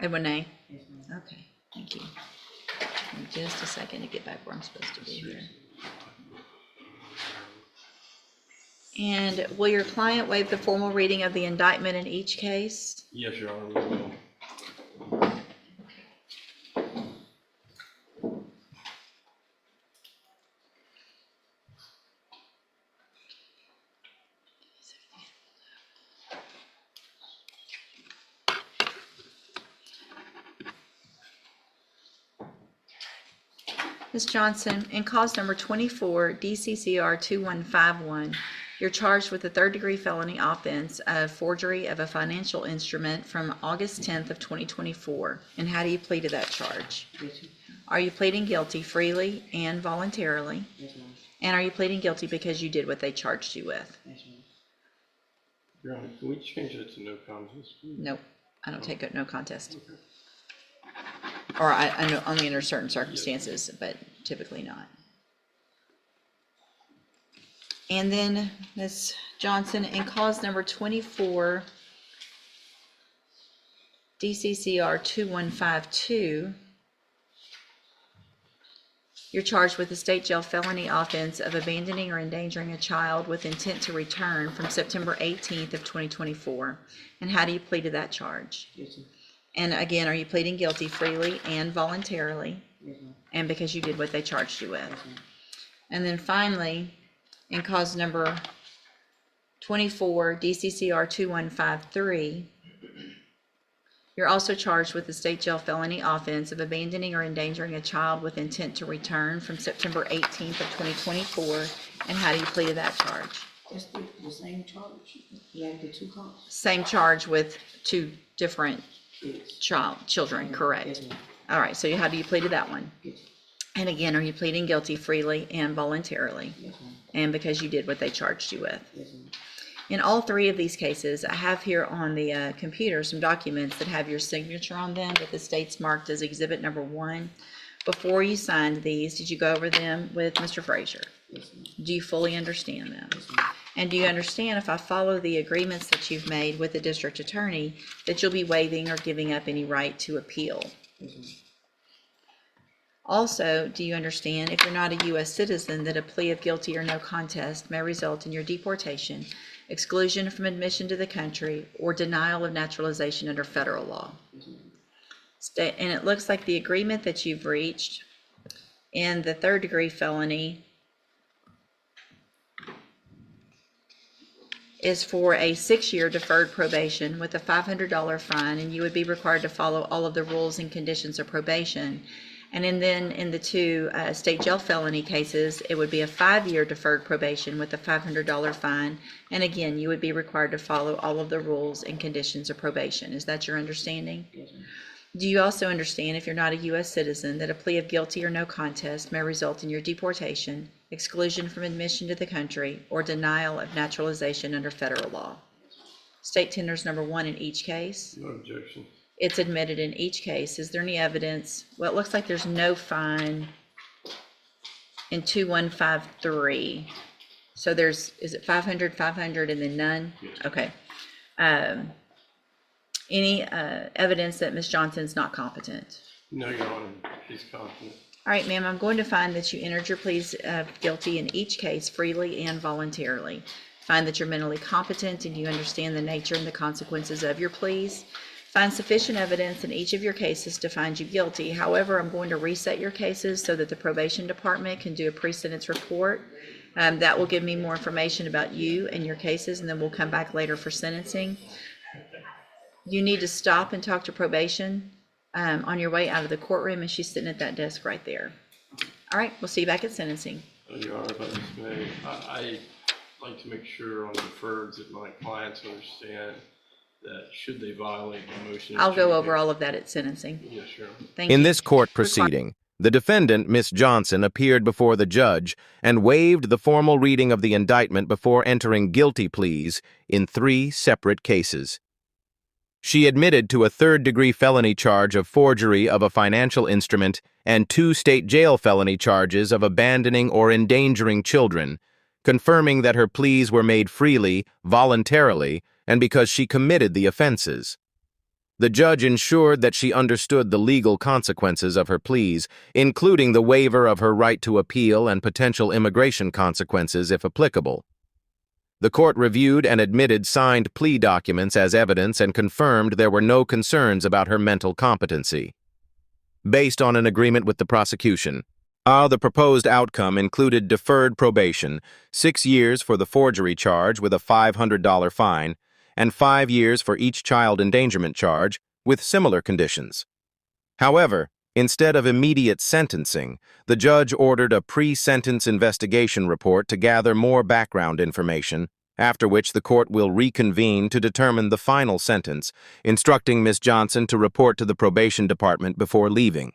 Edwin, nay. Yes, ma'am. Okay, thank you. Give me just a second to get back where I'm supposed to be here. And will your client waive the formal reading of the indictment in each case? Yes, Your Honor, we will. Ms. Johnson, in cause number 24, DCCR 2151, you're charged with a third-degree felony offense of forgery of a financial instrument from August 10th of 2024. And how do you plead to that charge? Guilty. Are you pleading guilty freely and voluntarily? Yes, ma'am. And are you pleading guilty because you did what they charged you with? Yes, ma'am. Your Honor, can we change it to no contest? please? Nope, I don't take no contest. Okay. Or I know only under certain circumstances, but typically not. And then, Ms. Johnson, in cause number 24, DCCR 2152, you're charged with a state jail felony offense of abandoning or endangering a child with intent to return from September 18th of 2024. And how do you plead to that charge? Guilty. And again, are you pleading guilty freely and voluntarily? Yes, ma'am. And because you did what they charged you with? Yes, ma'am. And then finally, in cause number 24, DCCR 2153, you're also charged with the state jail felony offense of abandoning or endangering a child with intent to return from September 18th of 2024. And how do you plead to that charge? That's the same charge. You have the two counts. Same charge with two different Yes. children, correct? Yes, ma'am. All right, so how do you plead to that one? Guilty. And again, are you pleading guilty freely and voluntarily? Yes, ma'am. And because you did what they charged you with? Yes, ma'am. In all three of these cases, I have here on the computer some documents that have your signature on them with the states marked as exhibit number 1. Before you signed these, did you go over them with Mr. Frazier? Yes, ma'am. Do you fully understand them? Yes, ma'am. And do you understand, if I follow the agreements that you've made with the district attorney, that you'll be waiving or giving up any right to appeal? Yes, ma'am. Also, do you understand, if you're not a U.S. citizen, that a plea of guilty or no contest may result in your deportation, exclusion from admission to the country, or denial of naturalization under federal law? Yes, ma'am. And it looks like the agreement that you've reached in the third-degree felony is for a 6-year deferred probation with a $500 fine, and you would be required to follow all of the rules and conditions of probation. And then in the two state jail felony cases, it would be a 5-year deferred probation with a $500 fine. And again, you would be required to follow all of the rules and conditions of probation. Is that your understanding? Yes, ma'am. Do you also understand, if you're not a U.S. citizen, that a plea of guilty or no contest may result in your deportation, exclusion from admission to the country, or denial of naturalization under federal law? State tenders number 1 in each case. No objection. It's admitted in each case. Is there any evidence? Well, it looks like there's no fine in 2153. So is it 500, 500, and then none? Yes. Okay. Any evidence that Ms. Johnson's not competent? No, Your Honor, he's confident. All right, ma'am, I'm going to find that you entered your pleas of guilty in each case freely and voluntarily. Find that you're mentally competent and you understand the nature and the consequences of your pleas. Find sufficient evidence in each of your cases to find you guilty. However, I'm going to reset your cases so that the probation department can do a pre-sentence report. That will give me more information about you and your cases, and then we'll come back later for sentencing. You need to stop and talk to probation on your way out of the courtroom, and she's sitting at that desk right there. All right, we'll see you back at sentencing. Your Honor, if I just may, I like to make sure on the deferreds that my clients understand that should they violate the motion. I'll go over all of that at sentencing. Yes, Your Honor. Thank you. In this court proceeding, the defendant, Miss Johnson, appeared before the judge and waived the formal reading of the indictment before entering guilty pleas in 3 separate cases. She admitted to a third-degree felony charge of forgery of a financial instrument and 2 state jail felony charges of abandoning or endangering children, confirming that her pleas were made freely, voluntarily, and because she committed the offenses. The judge ensured that she understood the legal consequences of her pleas, including the waiver of her right to appeal and potential immigration consequences if applicable. The court reviewed and admitted signed plea documents as evidence and confirmed there were no concerns about her mental competency. Based on an agreement with the prosecution, the proposed outcome included deferred probation, 6 years for the forgery charge with a $500 fine, and 5 years for each child endangerment charge, with similar conditions. However, instead of immediate sentencing, the judge ordered a pre-sentence investigation report to gather more background information, after which the court will reconvene to determine the final sentence, instructing Ms. Johnson to report to the probation department before leaving.